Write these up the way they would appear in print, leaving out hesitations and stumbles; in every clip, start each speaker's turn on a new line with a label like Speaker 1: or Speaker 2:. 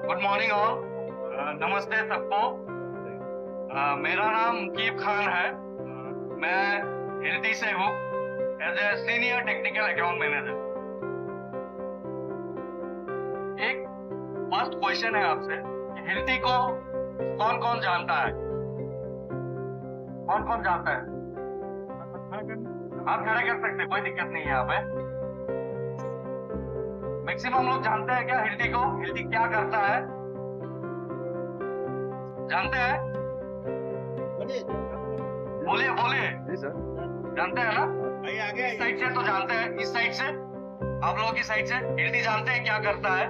Speaker 1: Good morning all. नमस्ते सबको। मेरा नाम मुकीब खान है। मैं हिल्टी से हूँ as a senior technical account manager. एक फर्स्ट क्वेश्चन है आपसे कि हिल्टी को कौन कौन जानता है? कौन कौन जानता है? आप खड़े कर सकते, कोई दिक्कत नहीं है यहाँ पे। मैक्सिमम लोग जानते हैं क्या हिल्टी को? हिल्टी क्या करता है जानते हैं? बोलिए बोलिए।
Speaker 2: जी सर।
Speaker 1: जानते हैं ना? आगे इस साइड से तो जानते हैं, इस साइड से, आप लोगों की साइड से हिल्टी जानते हैं क्या करता है?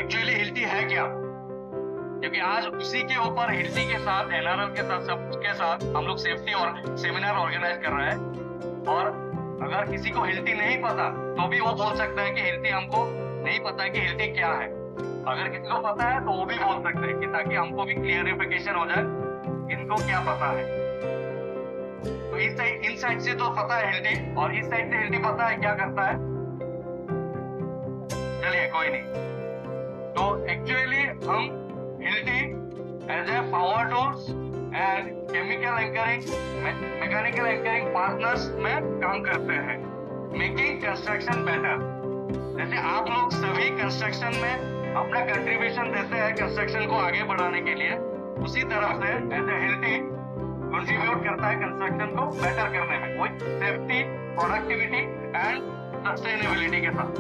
Speaker 1: एक्चुअली हिल्टी है क्या? क्योंकि आज उसी के ऊपर हिल्टी के साथ, एनआरएल के साथ, सबके साथ हम लोग सेफ्टी और सेमिनार ऑर्गेनाइज कर रहे हैं। और अगर किसी को हिल्टी नहीं पता तो भी वो बोल सकता है कि हिल्टी हमको नहीं पता है कि हिल्टी क्या है। अगर किसी को पता है तो वो भी बोल सकते हैं कि ताकि हमको भी क्लियरिफिकेशन हो जाए इनको क्या पता है। तो इस साइड, इन साइड से तो पता है हिल्टी, और इस साइड से हिल्टी पता है क्या करता है। चलिए कोई नहीं। तो एक्चुअली हम Hilti as a power tools and chemical anchoring, mechanical anchoring partners में काम करते हैं, मेकिंग कंस्ट्रक्शन बेटर। जैसे आप लोग सभी कंस्ट्रक्शन में अपना कंट्रीब्यूशन देते हैं कंस्ट्रक्शन को आगे बढ़ाने के लिए, उसी तरह से एज ए हिल्टी कंट्रीब्यूट करता है कंस्ट्रक्शन को बेटर करने में, with safety, productivity and sustainability के साथ।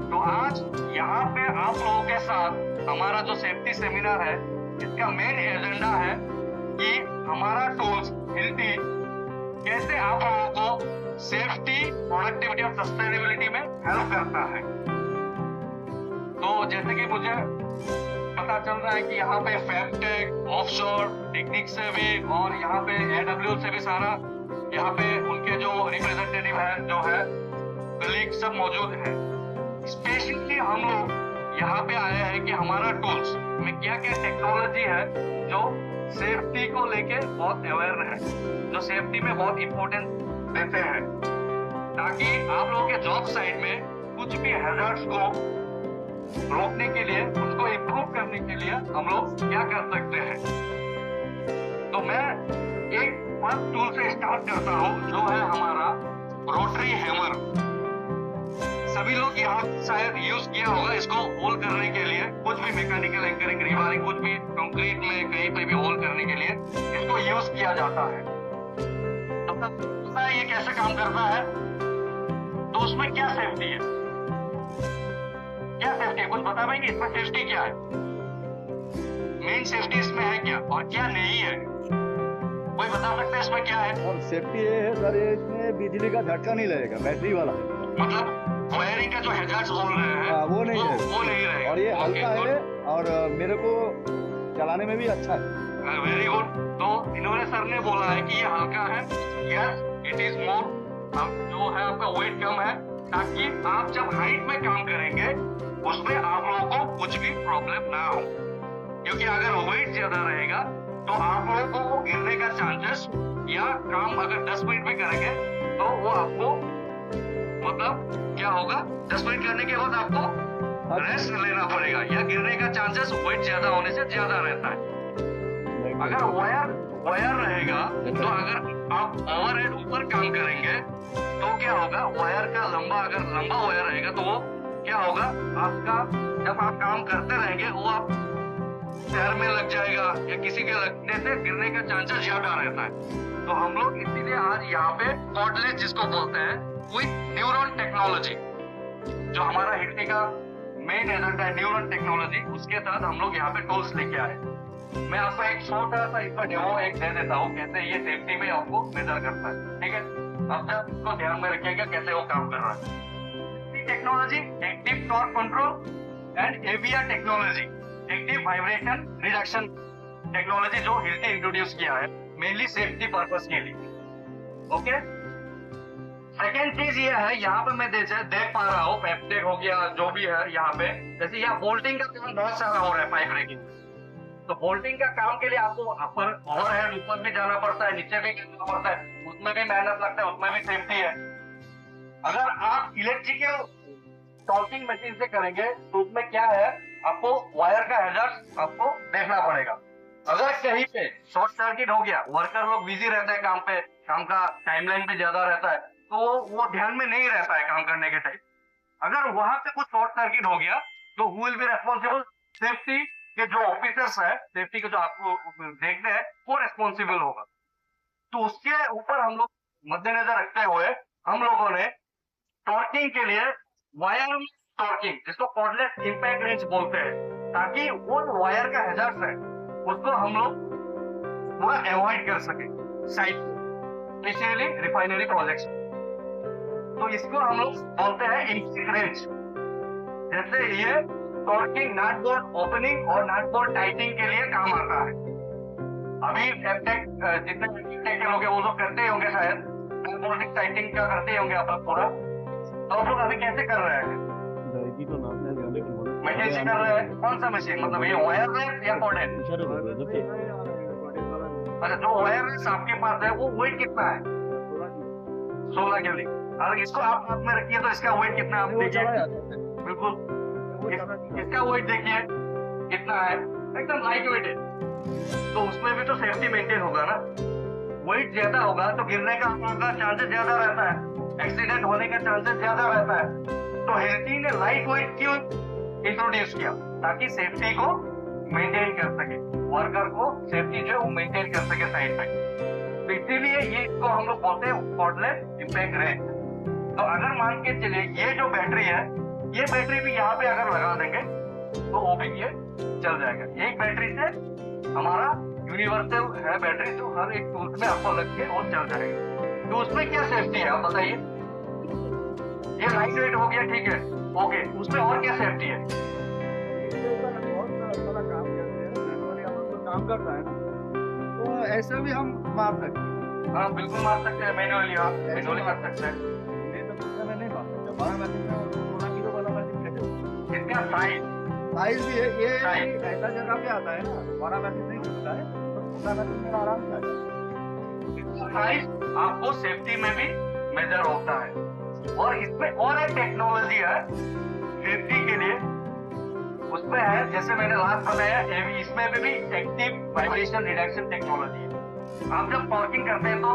Speaker 1: तो आज यहाँ पे आप लोगों के साथ हमारा जो सेफ्टी सेमिनार है, इसका मेन एजेंडा है कि हमारा टूल्स हिल्टी कैसे आप लोगों को सेफ्टी, प्रोडक्टिविटी और सस्टेनेबिलिटी में हेल्प करता है। तो जैसे कि मुझे पता चल रहा है कि यहाँ पे फैबटेक, ऑफशोर टेक्निक से भी और यहाँ पे एडब्ल्यू से भी सारा यहाँ पे उनके जो रिप्रेजेंटेटिव है, जो है कलीग, सब मौजूद है। स्पेशली हम लोग यहाँ पे आए हैं कि हमारा टूल्स में क्या क्या टेक्नोलॉजी है जो सेफ्टी को लेके बहुत अवेयर है, जो सेफ्टी में बहुत इंपॉर्टेंस देते हैं, ताकि आप लोगों के जॉब साइट में कुछ भी हैजर्ड्स को रोकने के लिए, उसको इम्प्रूव करने के लिए हम लोग क्या कर सकते हैं। तो मैं एक फर्स्ट टूल से स्टार्ट करता हूँ, जो है हमारा रोटरी हैमर। सभी लोग यहाँ शायद यूज किया होगा इसको होल करने के लिए, कुछ भी मैकेनिकल एंकरिंग, रिवायरिंग, कुछ भी कंक्रीट में कहीं पे भी होल करने के लिए इसको यूज किया जाता है। तो पता है ये कैसे काम करता है? तो उसमें क्या सेफ्टी है, क्या सेफ्टी है, कुछ बता पाएंगे इसमें सेफ्टी क्या है? मेन सेफ्टी इसमें है क्या और क्या नहीं है, कोई बता सकते हैं इसमें क्या है?
Speaker 2: और सेफ्टी ये है सर, ये इसमें बिजली का झटका नहीं लगेगा, बैटरी वाला है।
Speaker 1: मतलब वायरिंग का जो हैजर्ड्स बोल रहे हैं
Speaker 2: वो नहीं है,
Speaker 1: वो नहीं रहेगा।
Speaker 2: और ये हल्का है और मेरे को चलाने में भी अच्छा है।
Speaker 1: Very good. तो इन्होंने सर ने बोला है कि ये हल्का है, यस इट इज मोर, जो है आपका वेट कम है, ताकि आप जब हाइट में काम करेंगे उसमें आप लोगों को कुछ भी प्रॉब्लम ना हो। क्योंकि अगर वेट ज्यादा रहेगा तो आप लोगों को वो गिरने का चांसेस, या काम अगर 10 मिनट में करेंगे तो वो आपको मतलब क्या होगा, 10 मिनट करने के बाद आपको रेस्ट लेना पड़ेगा, या गिरने का चांसेस वेट ज्यादा होने से ज्यादा रहता है। अगर वायर रहेगा तो अगर आप ओवरहेड ऊपर काम करेंगे तो क्या होगा, वायर का लंबा, अगर लंबा वायर रहेगा तो वो क्या होगा, आपका जब आप काम करते रहेंगे वो आप पैर में लग जाएगा या किसी के लगने से गिरने का चांसेस ज्यादा रहता है। तो हम लोग इसीलिए आज यहाँ पे कॉर्डलेस जिसको बोलते हैं, विद न्यूरॉन टेक्नोलॉजी, जो हमारा हिल्टी का मेन एजेंडा है न्यूरॉन टेक्नोलॉजी, उसके साथ हम लोग यहाँ पे टूल्स लेके आए। मैं आपको एक छोटा सा इसका डेमो एक दे देता हूँ, कैसे ये सेफ्टी में आपको मेजर करता है। ठीक है, अब तक इसको ध्यान में रखिएगा कैसे वो काम कर रहा है। Technology, active torque control and AVR technology, active vibration reduction technology, जो हिल्टी इंट्रोड्यूस किया है मेनली सेफ्टी पर्पस के लिए। ओके, सेकेंड चीज ये है, यहाँ पे मैं देख पा रहा हूँ फैबटेक हो गया, जो भी है यहाँ पे, जैसे यहाँ बोल्टिंग का काम बहुत सारा हो रहा है पाइप रेकिंग। तो बोल्टिंग का काम के लिए आपको अपर ओवरहेड ऊपर भी जाना पड़ता है, नीचे भी जाना पड़ता है, उसमें भी मेहनत लगता है, उसमें भी सेफ्टी है। अगर आप इलेक्ट्रिकल टॉर्किंग मशीन से करेंगे तो उसमें क्या है, आपको वायर का हैजर्ड आपको देखना पड़ेगा। अगर कहीं पे शॉर्ट सर्किट हो गया, वर्कर लोग बिजी रहते हैं काम पे, काम का टाइमलाइन पे ज्यादा रहता है, तो वो ध्यान में नहीं रहता है काम करने के टाइम। अगर वहां पे कुछ शॉर्ट सर्किट हो गया तो who will be responsible? Safety के जो ऑफिसर्स है, सेफ्टी के जो आपको देखते हैं, वो रेस्पॉन्सिबल होगा। तो उसके ऊपर हम लोग मद्देनजर रखते हुए हम लोगों ने टॉर्किंग के लिए वायर टॉर्किंग, जिसको कॉर्डलेस इंपैक्ट रेंज बोलते हैं, ताकि वो वायर का हैजर्ड है उसको हम लोग पूरा अवॉइड कर सके साइट, स्पेशली रिफाइनरी प्रोजेक्ट्स। तो इसको हम लोग बोलते हैं इंपैक्ट रेंज। जैसे ये टॉर्किंग नट बोल्ट ओपनिंग और नट बोल्ट टाइटिंग के लिए काम आता है। अभी एफटेक जितने एफटेक के लोग हैं वो लोग करते होंगे शायद, नट बोल्ट टाइटिंग का करते होंगे आप लोग पूरा। तो आप लोग अभी कैसे कर रहे हैं? मशीन से कर रहे हैं? कौन सा मशीन, मतलब ये वायर है या कॉर्डेड? अच्छा, जो वायर आपके पास है वो वेट कितना है? 16 के लिए। अगर इसको आप हाथ में रखिए तो इसका वेट कितना है आप देखिए। बिल्कुल, इसका वेट देखिए कितना है, एकदम लाइट वेट है। तो उसमें भी तो सेफ्टी मेंटेन होगा ना। वेट ज्यादा होगा तो गिरने का चांसेस ज्यादा रहता है, एक्सीडेंट होने का चांसेस ज्यादा रहता है। तो हेल्थी ने लाइट वेट क्यों इंट्रोड्यूस किया? ताकि सेफ्टी को मेंटेन कर सके, वर्कर को सेफ्टी जो है वो मेंटेन कर सके साइड पे। तो इसीलिए ये इसको हम लोग बोलते हैं कॉर्डलेस इंपैक्ट रेंज। तो अगर मान के चलिए ये जो बैटरी है, ये बैटरी भी यहाँ पे अगर लगा देंगे तो वो भी ये चल जाएगा। एक बैटरी से हमारा यूनिवर्सल है बैटरी, जो हर एक टूल्स में आपको लग के वो चल जाएगा। तो उसमें क्या सेफ्टी है आप बताइए? ये लाइट वेट हो गया, ठीक है, ओके, उसमें और क्या सेफ्टी है?
Speaker 2: काम करता है ना, तो ऐसे भी हम मार सकते हैं।
Speaker 1: हाँ बिल्कुल मार सकते हैं, मैनुअली आप मैनुअली कर सकते हैं।
Speaker 2: नहीं तो दूसरे में नहीं मार सकते। 12 मशीन में 16 किलो वाला मशीन कैसे?
Speaker 1: इसका साइज
Speaker 2: भी है, ये ऐसा जगह पे आता है ना, 12 मशीन नहीं होता है, तो 16 मशीन में आराम से आ जाता है।
Speaker 1: साइज आपको सेफ्टी में भी मेजर होता है। और इसमें और एक टेक्नोलॉजी है सेफ्टी के लिए, उसमें है, जैसे मैंने लास्ट बताया, इसमें भी एक्टिव वाइब्रेशन रिडक्शन टेक्नोलॉजी है। आप जब टॉर्किंग करते हैं तो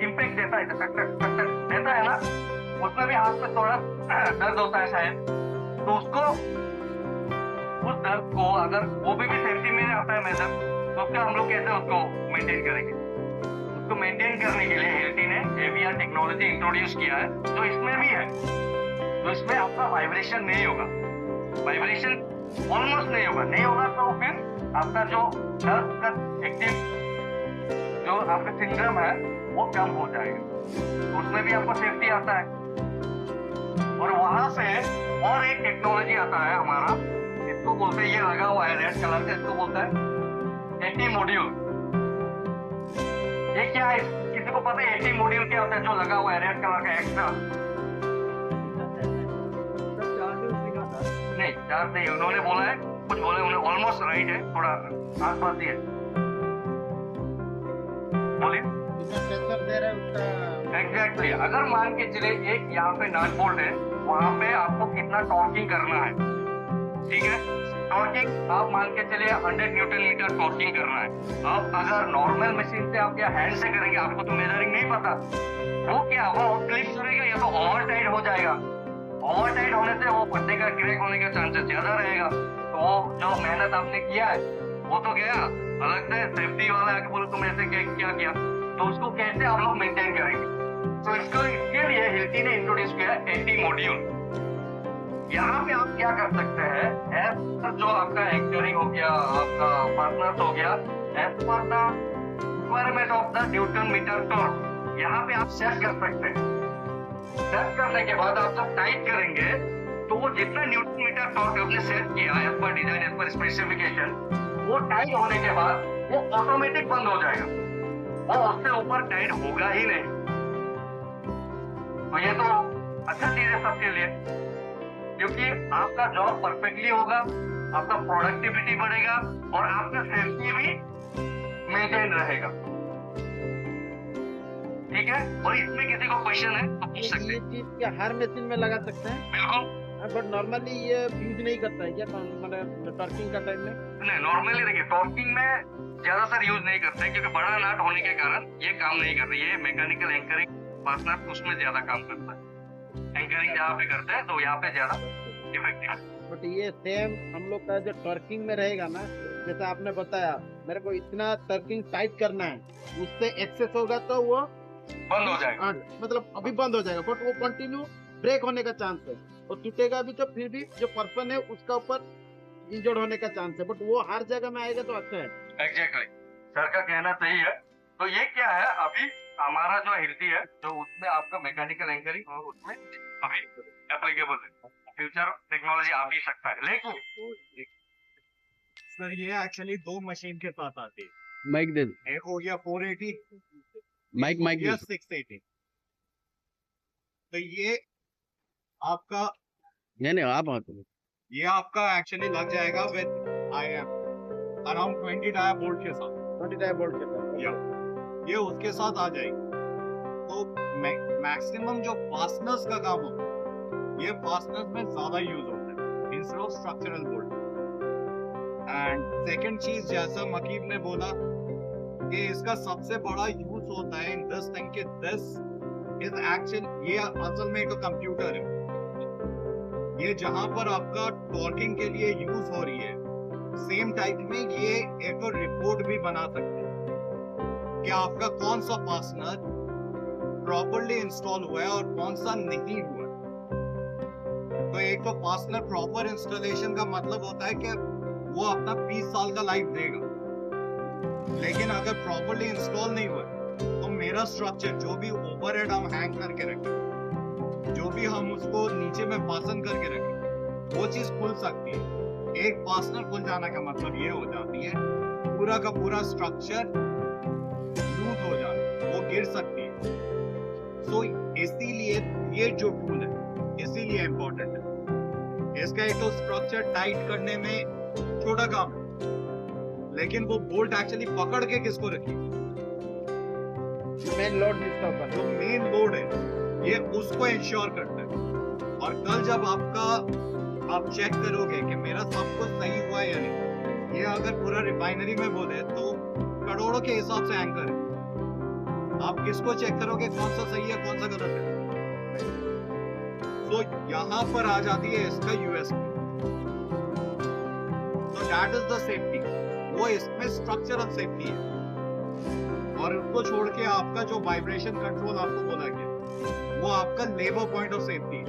Speaker 1: इम्पैक्ट देता है, देता है ना, उसमें भी हाथ में थोड़ा दर्द होता है शायद। तो उसको, उस दर्द को अगर वो भी सेफ्टी में आता है मेजर, तो उसका हम लोग कैसे उसको मेंटेन करेंगे? उसको मेंटेन करने के लिए हेल्टी ने AVR टेक्नोलॉजी इंट्रोड्यूस किया है, जो इसमें भी है। तो इसमें आपका वाइब्रेशन नहीं होगा, वाइब्रेशन ऑलमोस्ट नहीं होगा तो फिर आपका जो दर्द का एक्टिव जो आपका सिंड्रोम है वो कम हो जाएगा। तो उसमें भी आपको सेफ्टी आता है। और वहां से और एक टेक्नोलॉजी आता है हमारा, इसको बोलते हैं, ये लगा हुआ है रेड कलर का, इसको बोलता है AT मॉड्यूल। ये क्या है, किसी को पता है AT मॉड्यूल क्या होता है? जो लगा हुआ है रेड कलर का एक्स्ट्रा। नहीं, चार्ज नहीं, उन्होंने बोला है, कुछ बोले उन्होंने, ऑलमोस्ट राइट है, थोड़ा आसपास ही है। बोलिए। एग्जैक्टली, अगर मान के चले एक यहाँ पे नट बोल्ट है, वहां पे आपको कितना टॉर्किंग करना है, ठीक है? टॉर्किंग आप मान के चलिए 100 न्यूटन मीटर टॉर्किंग करना है। अब अगर नॉर्मल मशीन से आप या हैंड से करेंगे, आपको तो मेजरिंग नहीं पता, वो क्या वो क्लिप करेगा या तो ओवर टाइट हो जाएगा। ओवर टाइट होने से वो पट्टे का क्रैक होने का चांसेस ज्यादा रहेगा। तो वो जो मेहनत आपने किया है वो तो गया, अलग से सेफ्टी वाला आके बोले तुम ऐसे क्या किया, तो उसको कैसे आप लोग मेंटेन करेंगे? तो इसके लिए हिल्टी ने इंट्रोड्यूस किया AT मॉड्यूल। यहाँ पे आप क्या कर सकते हैं, एज जो आपका एंकरिंग हो गया, आपका पार्टनर्स हो गया, as per the requirement of the newton metre torque, यहाँ पे आप सेट कर सकते हैं। सेट करने के बाद आप जब टाइट करेंगे तो वो जितना न्यूटन मीटर टॉर्क आपने सेट किया as per design, as per specification, वो टाइट होने के बाद वो ऑटोमेटिक बंद हो जाएगा, वो उससे ऊपर टाइट होगा ही नहीं। तो ये तो अच्छा चीज है सबके लिए, क्योंकि आपका जॉब परफेक्टली होगा, आपका प्रोडक्टिविटी बढ़ेगा और आपका सेफ्टी भी मेंटेन रहेगा। ठीक है? और इसमें किसी को क्वेश्चन है तो पूछ सकते हैं।
Speaker 3: ये चीज क्या हर मशीन में लगा सकते हैं?
Speaker 1: बिल्कुल,
Speaker 2: बट नॉर्मली ये यूज नहीं करता है क्या, मतलब टॉर्किंग का टाइम में?
Speaker 1: नहीं, नॉर्मली देखिए टॉर्किंग में ज्यादातर यूज नहीं करते हैं, क्योंकि बड़ा नाट होने के कारण ये काम नहीं करते। ये मैकेनिकल एंकरिंग फास्टनर उसमें ज्यादा काम करता है। एंकरिंग जहाँ पे करते हैं तो यहाँ पे ज्यादा इफेक्टिव है।
Speaker 2: बट ये सेम हम लोग का जो टॉर्किंग में रहेगा ना, जैसा आपने बताया मेरे को इतना टॉर्किंग टाइट करना है, उससे एक्सेस होगा तो वो
Speaker 1: बंद हो जाएगा।
Speaker 2: मतलब अभी बंद हो जाएगा, बट वो कंटिन्यू ब्रेक होने का चांस है, और टूटेगा भी तो फिर भी जो पर्सन है उसका ऊपर इंजर्ड होने का चांस है, बट वो हर जगह में आएगा तो अच्छा है।
Speaker 1: एग्जैक्टली, सर का कहना सही है। तो ये क्या है, अभी हमारा जो हिल्टी है तो उसमें आपका मैकेनिकल एंकरिंग और उसमें अभी एप्लीकेबल है। फ्यूचर टेक्नोलॉजी आ भी सकता है, लेकिन
Speaker 3: सर ये एक्चुअली दो मशीन के साथ आती है।
Speaker 2: माइक दे,
Speaker 3: एक हो गया 480,
Speaker 2: माइक माइक
Speaker 3: या 680। तो ये आपका
Speaker 2: नहीं आप आते,
Speaker 3: ये आपका एक्चुअली लग जाएगा with IM around 20 dia bolt के साथ।
Speaker 2: 20 टाइप बोल्ट के साथ
Speaker 3: या ये उसके साथ आ जाएगी। तो मैक्सिमम जो फास्टनर्स का काम होता है ये फास्टनर्स में ज्यादा यूज होता है instead of structural bolt. And second चीज, जैसा मकीब ने बोला कि इसका सबसे बड़ा यूज होता है इन दिस थिंग के दिस इज एक्चुअली, ये असल में एक कंप्यूटर है। ये जहां पर आपका टॉर्किंग के लिए यूज हो रही है, सेम टाइप में ये एक रिपोर्ट भी बना सकते हैं कि आपका कौन सा फास्टनर प्रॉपर्ली इंस्टॉल हुआ है और कौन सा नहीं हुआ है। तो एक तो फास्टनर प्रॉपर इंस्टॉलेशन का मतलब होता है कि वो अपना 20 साल का लाइफ देगा, लेकिन अगर प्रॉपर्ली इंस्टॉल नहीं हुआ तो मेरा स्ट्रक्चर जो भी ओवरहेड हम हैंग करके रखें, जो भी हम उसको नीचे में फासन करके रखें, वो चीज खुल सकती है। एक फास्टनर खुल जाना का मतलब ये हो जाती है पूरा का पूरा स्ट्रक्चर लूज हो जाना, वो गिर सकती है। सो इसीलिए ये जो टूल है इसीलिए इंपॉर्टेंट है। इसका एक तो स्ट्रक्चर टाइट करने में छोटा काम है, लेकिन वो बोल्ट एक्चुअली पकड़ के किसको रखी,
Speaker 2: मेन लोड जिसका ऊपर,
Speaker 3: जो मेन लोड है ये उसको इंश्योर करता है। और कल जब आप चेक करोगे कि मेरा सब कुछ सही हुआ है या नहीं, ये अगर पूरा रिफाइनरी में बोले तो करोड़ों के हिसाब से एंकर है। आप किसको चेक करोगे कौन सा सही है कौन सा गलत है? तो यहां पर आ जाती है इसका यूएसपी। तो दैट इज द सेफ्टी, वो इसमें स्ट्रक्चरल सेफ्टी है। और उसको छोड़ के आपका जो वाइब्रेशन कंट्रोल आपको बोला गया वो आपका लेबर पॉइंट ऑफ सेफ्टी है,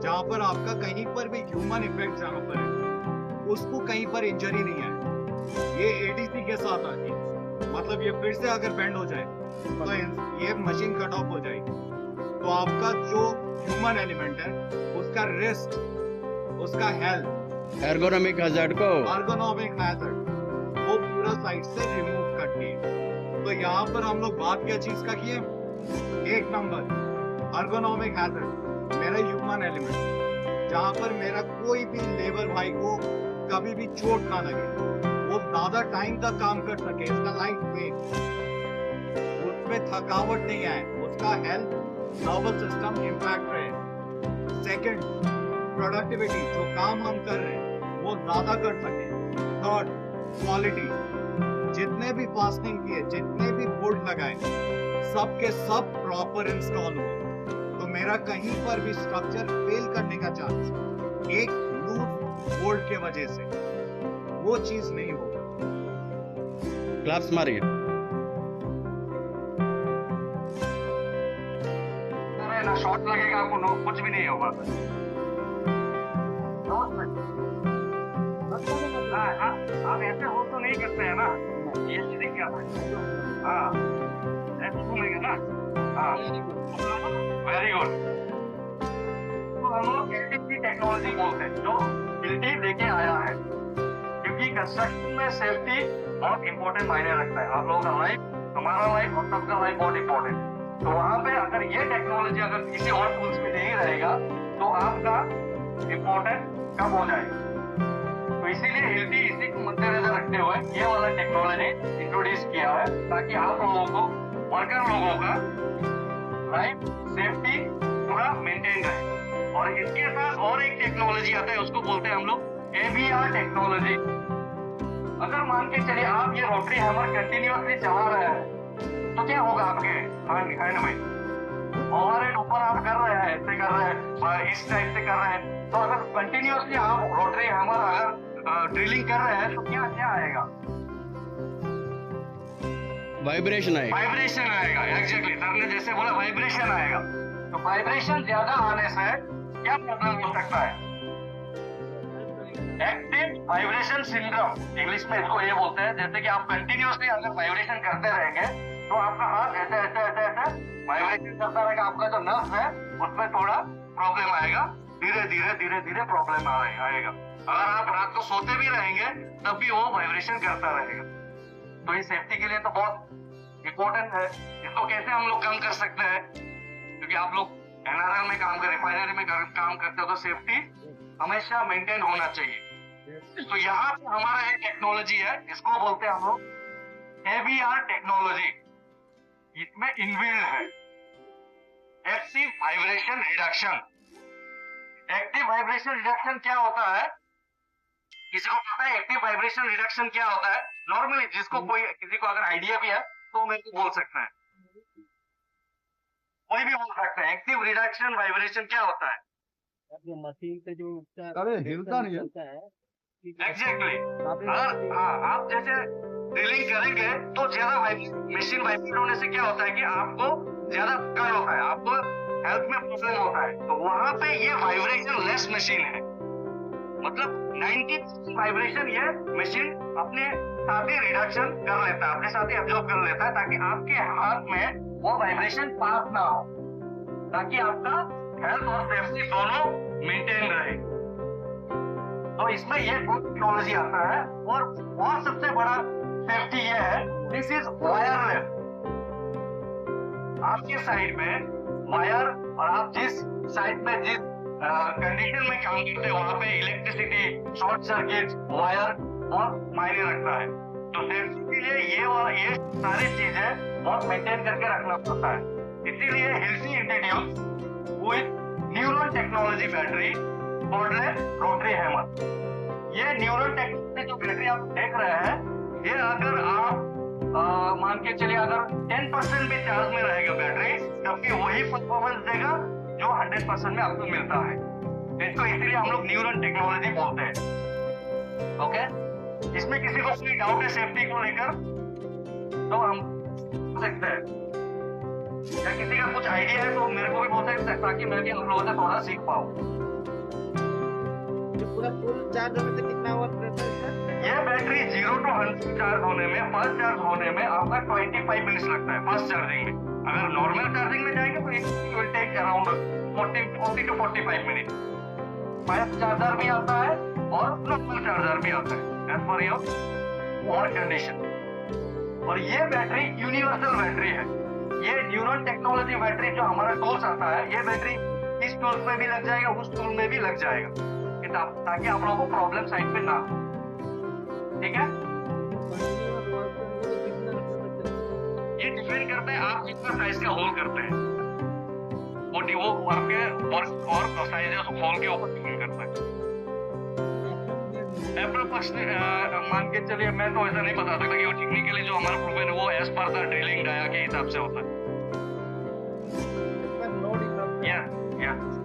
Speaker 3: जहां पर आपका कहीं पर भी ह्यूमन इफेक्ट जहां पर है उसको कहीं पर इंजरी नहीं है। ये ADC के साथ आती है, मतलब ये फिर से अगर बेंड हो जाए तो ये मशीन कट ऑफ हो जाएगी। तो आपका जो ह्यूमन एलिमेंट है उसका रिस्क, उसका हेल्थ,
Speaker 2: एर्गोनॉमिक हजार्ड को,
Speaker 3: एर्गोनॉमिक हैजर्ड वो पूरा साइड से रिमूव करती है। तो यहाँ पर हम लोग बात क्या चीज का किए, एक नंबर एर्गोनॉमिक हैजर्ड, मेरा ह्यूमन एलिमेंट, जहां पर मेरा कोई भी लेबर भाई को कभी भी चोट ना लगे, वो ज्यादा टाइम तक काम कर सके, इसका लाइफ वेट, उसमें थकावट नहीं आए, उसका हेल्थ नर्वस सिस्टम इम्पैक्ट रहे। सेकंड, प्रोडक्टिविटी, जो काम हम कर रहे हैं वो ज्यादा कर सके। थर्ड, क्वालिटी, जितने भी फास्टनिंग किए, जितने भी बोल्ट लगाए, सब के सब प्रॉपर इंस्टॉल हुए, तो मेरा कहीं पर भी स्ट्रक्चर फेल करने का चांस एक लूज बोल्ट के वजह से वो चीज नहीं होगा।
Speaker 2: क्लैप्स मारिए,
Speaker 1: ना शॉट लगेगा आपको, कुछ भी नहीं होगा। आप ऐसे हो तो नहीं करते हैं ना, ये चीजें क्या है? हाँ, ऐसे घूमेंगे ना। हाँ, वेरी गुड। तो हम लोग की टेक्नोलॉजी बोलते हैं जो बिल्टी लेके आया है, क्योंकि कंस्ट्रक्शन में सेफ्टी बहुत इंपॉर्टेंट मायने रखता है। आप लोगों का लाइफ, हमारा लाइफ और सबका लाइफ बहुत इंपॉर्टेंट है। तो वहाँ पे अगर ये टेक्नोलॉजी अगर किसी और टूल्स में नहीं रहेगा तो आपका इंपॉर्टेंट कम हो जाएगा। तो इसीलिए हिल्टी इसी को मद्देनजर रखते हुए ये वाला टेक्नोलॉजी इंट्रोड्यूस किया है, ताकि आप लोगों को, वर्कर लोगों का लाइफ सेफ्टी पूरा मेंटेन रहे और इसके साथ और एक टेक्नोलॉजी आता है, उसको बोलते हैं हम लोग ABR टेक्नोलॉजी। अगर मान के चलिए आप ये रोटरी हैमर कंटिन्यूअसली चला रहे हैं तो क्या होगा आपके हैंड में? ओवरहेड ऊपर आप कर रहे हैं, ऐसे कर रहे हैं, इस टाइप से कर रहे हैं, तो अगर कंटिन्यूअसली आप रोटरी हैमर अगर ड्रिलिंग कर रहे हैं तो क्या क्या आएगा?
Speaker 4: वाइब्रेशन आएगा।
Speaker 1: वाइब्रेशन आएगा, एग्जैक्टली सर ने जैसे बोला वाइब्रेशन आएगा। तो वाइब्रेशन ज्यादा आने से क्या प्रॉब्लम हो सकता है? एक्टिव वाइब्रेशन सिंड्रोम इंग्लिश में इसको ये बोलते हैं। जैसे कि आप कंटिन्यूअसली अगर वाइब्रेशन करते रहेंगे तो आपका हाथ ऐसे ऐसे ऐसे ऐसे वाइब्रेशन करता रहेगा, आपका जो नर्व है उसमें थोड़ा प्रॉब्लम आएगा, धीरे धीरे धीरे धीरे प्रॉब्लम आएगा। अगर आप रात को सोते भी रहेंगे तब भी वो वाइब्रेशन करता रहेगा। तो ये सेफ्टी के लिए तो बहुत इम्पोर्टेंट है। इसको कैसे हम लोग कम कर सकते हैं? क्योंकि आप लोग NRL में काम कर, रिफाइनरी में काम करते हो तो सेफ्टी हमेशा मेंटेन होना चाहिए। तो यहाँ पे हमारा एक टेक्नोलॉजी है, इसको बोलते हैं हम लोग ABR टेक्नोलॉजी। इसमें इनबिल्ड है active vibration reduction. Active vibration reduction क्या होता है? किसी को पता है एक्टिव वाइब्रेशन रिडक्शन क्या होता है? नॉर्मली जिसको कोई किसी को अगर आइडिया भी है तो मेरे को बोल सकता है, कोई भी बोल सकता है। एक्टिव रिडक्शन वाइब्रेशन क्या होता है?
Speaker 4: मशीन से जो
Speaker 3: अरे हिलता नहीं है।
Speaker 1: एग्जैक्टली अगर आप जैसे ड्रिलिंग करेंगे तो ज्यादा मशीन वाइब्रेट होने से क्या होता है कि आपको ज्यादा थकान होता है, आपको हेल्थ में प्रॉब्लम होता है। तो वहां पे ये वाइब्रेशन लेस मशीन है, मतलब 90% वाइब्रेशन ये मशीन अपने साथ ही रिडक्शन कर लेता है, अपने साथ ही एब्जॉर्ब कर लेता है, ताकि आपके हाथ में वो वाइब्रेशन पास ना हो, ताकि आपका हेल्थ और सेफ्टी दोनों मेंटेन रहे। तो इसमें ये टेक्नोलॉजी आता है। और सबसे बड़ा सेफ्टी ये है, दिस इज वायरलेस। आपके साइड में वायर, और आप जिस साइड में जिस कंडीशन में काम करते हैं वहां पे इलेक्ट्रिसिटी, शॉर्ट सर्किट, वायर बहुत मायने रखता है। तो सेफ्टी के लिए ये सारी चीजें बहुत मेंटेन करके रखना पड़ता है। इसीलिए Hilti introduce with Nuron technology battery cordless rotary hammer. ये न्यूरॉन टेक्नोलॉजी जो बैटरी आप देख रहे हैं, ये अगर आप मान के चलिए अगर 10% भी चार्ज में रहेगा बैटरी, तब वही परफॉर्मेंस देगा जो 100% में आपको मिलता है। इसको इसीलिए हम लोग न्यूरॉन टेक्नोलॉजी बोलते हैं। ओके, इसमें किसी को कोई डाउट है सेफ्टी को लेकर तो हम सकते हैं, या किसी का कुछ आइडिया है तो मेरे को भी बोल सकते हैं, ताकि मैं भी आप लोगों से थोड़ा सीख पाऊँ।
Speaker 2: पूरा फुल चार्ज होने से कितना आवर रहता है सर?
Speaker 1: ये बैटरी 0 to 100 चार्ज होने में, फर्स्ट चार्ज होने में आपका 25 मिनट्स लगता है फर्स्ट चार्जिंग में। अगर नॉर्मल चार्जिंग में जाएंगे तो it will take around 40 to 45 minute. Fast charger भी आता है और नॉर्मल चार्जर भी आता है एज पर योर और कंडीशन। और ये बैटरी यूनिवर्सल बैटरी है। ये न्यूरॉन टेक्नोलॉजी बैटरी जो हमारा टूल्स आता है, ये बैटरी इस टूल में भी लग जाएगा, उस टूल में भी लग जाएगा, ताकि आप लोगों को प्रॉब्लम साइड पे ना हो। ठीक है, ये डिपेंड करता है आप कितना साइज का होल करते हैं, वो आपके और साइज होल के ऊपर डिपेंड करता है। अप्रोक्स मान के चलिए, मैं तो ऐसा नहीं बता सकता कि वो टेक्निकली जो हमारा प्रूवन है वो as per the drilling dia के हिसाब से होता है। या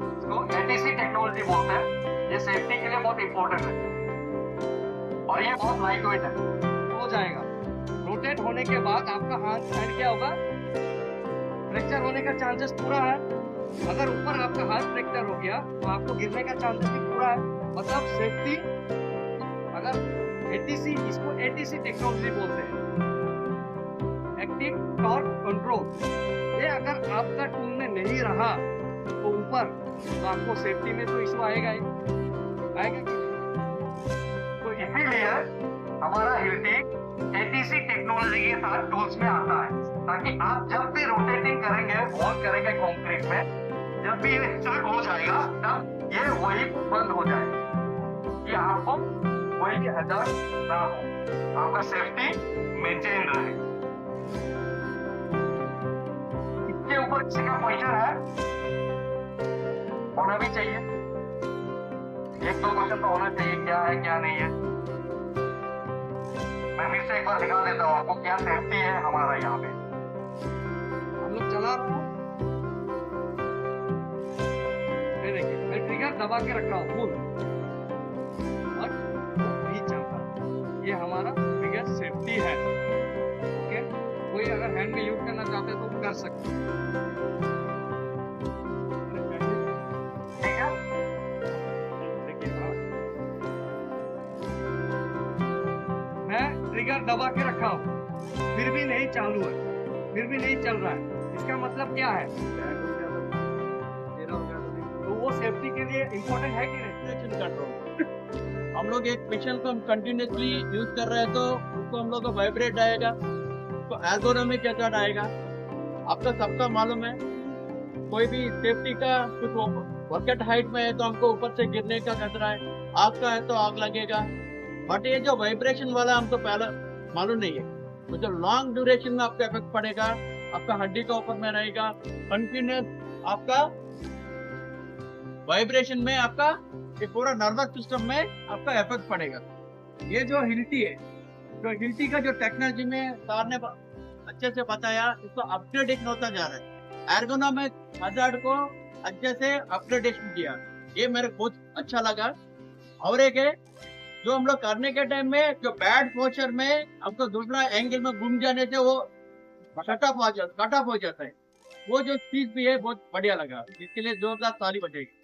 Speaker 1: इसको ATC टेक्नोलॉजी बोलते हैं। ये सेफ्टी के लिए बहुत इंपॉर्टेंट है और ये बहुत लाइट वेट है, हो जाएगा। रोटेट होने के बाद आपका हैंड क्या होगा, फ्रैक्चर होने का चांसेस पूरा है। अगर ऊपर आपका हाथ फ्रैक्चर हो गया तो आपको गिरने का चांसेस भी पूरा है। मतलब सेफ्टी, अगर ATC, इसको ATC टेक्नोलॉजी बोलते हैं, एक्टिव टॉर्क कंट्रोल। ये अगर आपका टूल में नहीं रहा तो ऊपर, तो आपको सेफ्टी में तो इशू आएगा ही आएगा। तो इसीलिए हमारा हिल्टी ATC टेक्नोलॉजी के साथ टूल्स में आता है, ताकि आप जब भी रोटेटिंग करेंगे, वॉक करेंगे कंक्रीट में, जब भी ये स्टार्ट हो जाएगा तब ये वही बंद हो जाएगा, कि आपको कोई भी हजार्ड ना हो, आपका सेफ्टी मेंटेन रहे। इसके ऊपर किसी का क्वेश्चन है? होना भी चाहिए, एक दो क्वेश्चन तो होना चाहिए क्या है क्या नहीं है। मैं फिर से एक बार दिखा देता हूँ आपको क्या सेफ्टी है हमारा यहाँ पे। हम लोग चला रहा हूँ, ये देखिए मैं ट्रिगर दबा के रखा हूँ फुल और नहीं चल रहा। ये हमारा ट्रिगर सेफ्टी है। ओके, कोई अगर हैंड में यूज करना चाहते हैं तो कर सकते हैं। ठीक है, देखिए मैं ट्रिगर दबा के रखा हूँ, फिर भी नहीं चालू है, फिर भी नहीं चल रहा है। इसका मतलब क्या है? तो वो सेफ्टी के लिए इम्पोर्टेंट है कि नहीं?
Speaker 4: कंट्रोल हम लोग एक पेशेंट को हम कंटिन्यूसली यूज कर रहे हैं तो उसको हम लोग को वाइब्रेट आएगा, तो एर्गोनॉमिक कैसा आएगा आपका सबका मालूम है। कोई भी सेफ्टी का कुछ वर्केट हाइट में है तो हमको ऊपर से गिरने का खतरा है, आग का है तो आग लगेगा। बट ये जो वाइब्रेशन वाला हमको पहले मालूम नहीं है, तो जो लॉन्ग ड्यूरेशन में आपका इफेक्ट पड़ेगा, आपका हड्डी का ऊपर में रहेगा, कंटिन्यूस आपका वाइब्रेशन में आपका ये पूरा नर्वस सिस्टम में आपका इफेक्ट पड़ेगा। ये जो हिल्टी है, जो हिल्टी का जो टेक्नोलॉजी में सर ने अच्छे से बताया, इसको अपग्रेडेशन होता जा रहा है। एर्गोनॉमिक हजार्ड को अच्छे से अपग्रेडेशन किया, ये मेरे को बहुत अच्छा लगा। और एक है जो हम लोग करने के टाइम में जो बैड पोस्चर में हमको दूसरा एंगल में घूम जाने से वो कट ऑफ हो जाता है, वो जो चीज भी है बहुत बढ़िया लगा, इसके लिए जोरदार ताली बजेगी।